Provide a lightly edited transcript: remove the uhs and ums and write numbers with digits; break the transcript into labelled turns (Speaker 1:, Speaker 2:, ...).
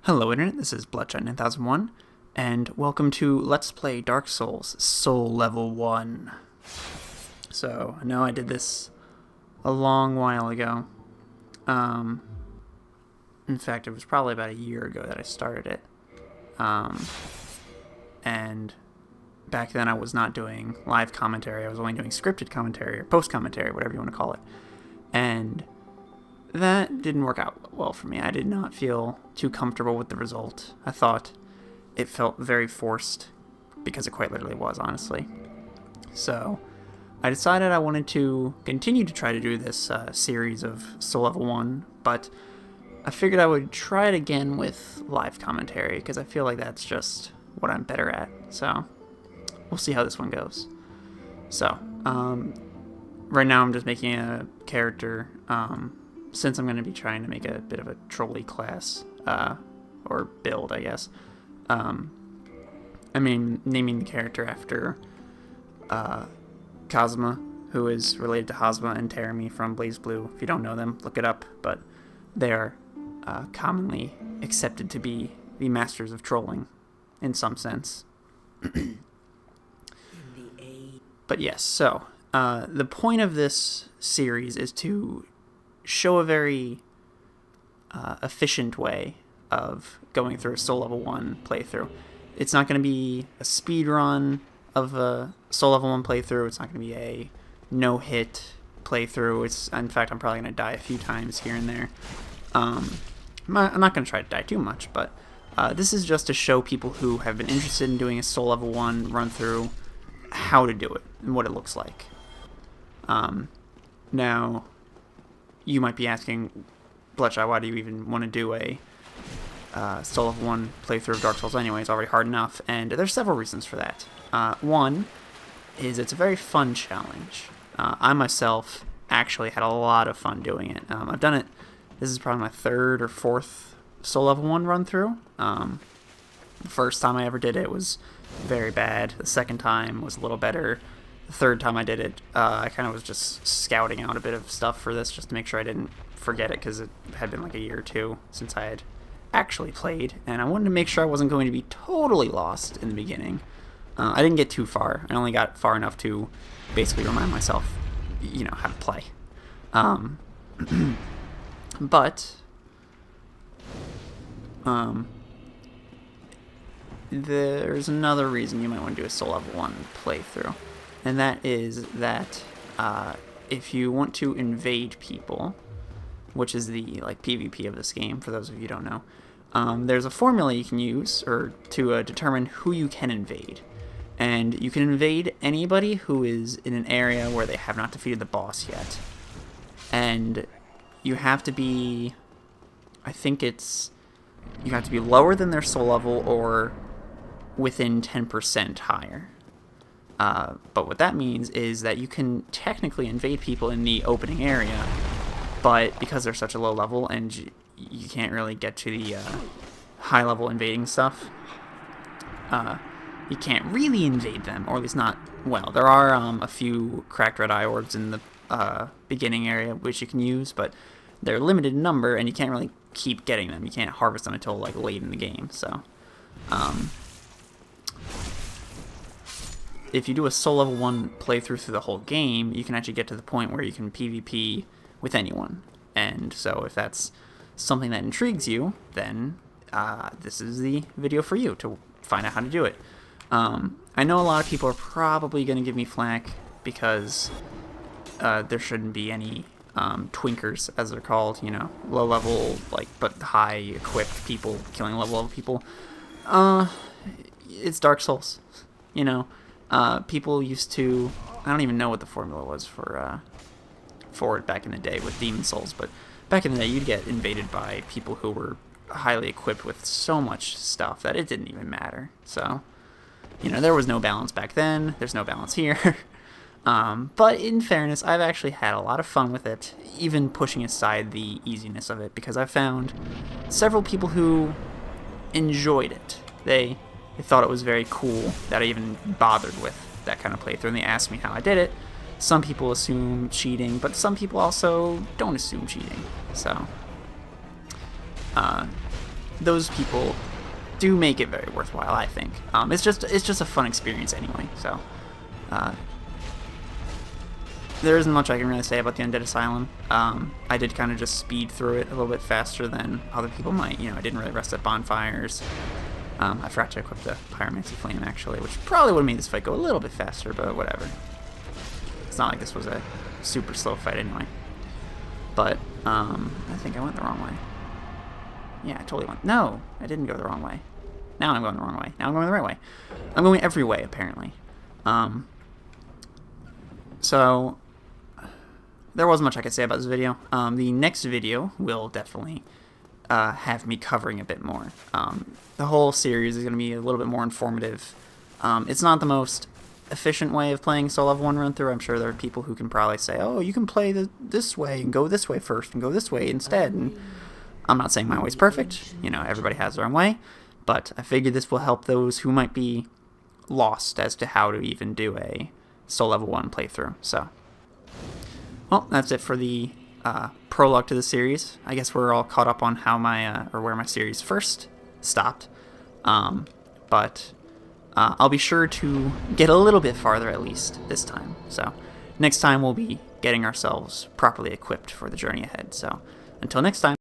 Speaker 1: Hello Internet, this is Bloodshot9001, and welcome to Let's Play Dark Souls, Soul Level 1. So, I know I did this a long while ago. In fact, it was probably about a year ago that I started it. And back then I was not doing live commentary, I was only doing scripted commentary, or post-commentary, whatever you want to call it. And that didn't work out well for me. I did not feel too comfortable with the result. I thought it felt very forced, because it quite literally was, honestly. So I decided I wanted to continue to try to do this series of Soul Level 1, but I figured I would try it again with live commentary, because I feel like that's just what I'm better at. So we'll see how this one goes. So, right now I'm just making a character, since I'm going to be trying to make a bit of a trolley class, or build, I guess. I mean, naming the character after Kazuma, who is related to Hazma and Terami from Blaze Blue. If you don't know them, look it up, but they are commonly accepted to be the masters of trolling, in some sense. But yes, so, the point of this series is to show a very efficient way of going through a Soul Level 1 playthrough. It's not going to be a speed run of a Soul Level 1 playthrough. It's not going to be a no-hit playthrough. In fact, I'm probably going to die a few times here and there. I'm not going to try to die too much, but this is just to show people who have been interested in doing a Soul Level 1 run-through how to do it and what it looks like. Now, you might be asking, Bloodshot, why do you even want to do a Soul Level 1 playthrough of Dark Souls anyway? It's already hard enough, and there's several reasons for that. One is it's a very fun challenge. I myself actually had a lot of fun doing it. I've done it, this is probably my third or fourth Soul Level 1 run through. The first time I ever did it was very bad. The second time was a little better. The third time I did it, I kind of was just scouting out a bit of stuff for this just to make sure I didn't forget it, because it had been like a year or two since I had actually played, and I wanted to make sure I wasn't going to be totally lost in the beginning. I didn't get too far. I only got far enough to basically remind myself, you know, how to play. But there's another reason you might want to do a Soul Level 1 playthrough. And that is that if you want to invade people, which is the PvP of this game, for those of you who don't know, there's a formula you can use to determine who you can invade. And you can invade anybody who is in an area where they have not defeated the boss yet. And you have to be, I think you have to be lower than their soul level or within 10% higher. But what that means is that you can technically invade people in the opening area, but because they're such a low level and you can't really get to the high level invading stuff, you can't really invade them, or at least not well. There are a few cracked red eye orbs in the beginning area which you can use, but they're limited in number and you can't really keep getting them. You can't harvest them until late in the game. So if you do a Soul Level 1 playthrough through the whole game, you can actually get to the point where you can PvP with anyone. And so if that's something that intrigues you, then this is the video for you to find out how to do it. I know a lot of people are probably going to give me flack because there shouldn't be any twinkers, as they're called, you know, low level, but high equipped people killing low level people. It's Dark Souls, you know. People used to, I don't even know what the formula was for it back in the day with Demon Souls, but back in the day you'd get invaded by people who were highly equipped with so much stuff that it didn't even matter. So, you know, there was no balance back then, there's no balance here. But in fairness, I've actually had a lot of fun with it, even pushing aside the easiness of it, because I've found several people who enjoyed it. They thought it was very cool that I even bothered with that kind of playthrough, and they asked me how I did it. Some people assume cheating, but some people also don't assume cheating. So, those people do make it very worthwhile, I think. It's just a fun experience anyway. So there isn't much I can really say about the Undead Asylum. I did kind of just speed through it a little bit faster than other people might. You know, I didn't really rest at bonfires. I forgot to equip the Pyromancy Flame, actually, which probably would have made this fight go a little bit faster, but whatever. It's not like this was a super slow fight anyway. But, I think I went the wrong way. Yeah, I totally went. No, I didn't go the wrong way. Now I'm going the wrong way. Now I'm going the right way. I'm going every way, apparently. So, there wasn't much I could say about this video. The next video will definitely have me covering a bit more. The whole series is going to be a little bit more informative. It's not the most efficient way of playing Soul Level 1 run through. I'm sure there are people who can probably say, oh, you can play this way and go this way first and go this way instead. And I'm not saying my way's perfect. You know, everybody has their own way. But I figured this will help those who might be lost as to how to even do a Soul Level 1 playthrough. So, well, that's it for the prologue to the series. I guess we're all caught up on how my or where my series first stopped. But I'll be sure to get a little bit farther at least this time. So next time we'll be getting ourselves properly equipped for the journey ahead. So until next time.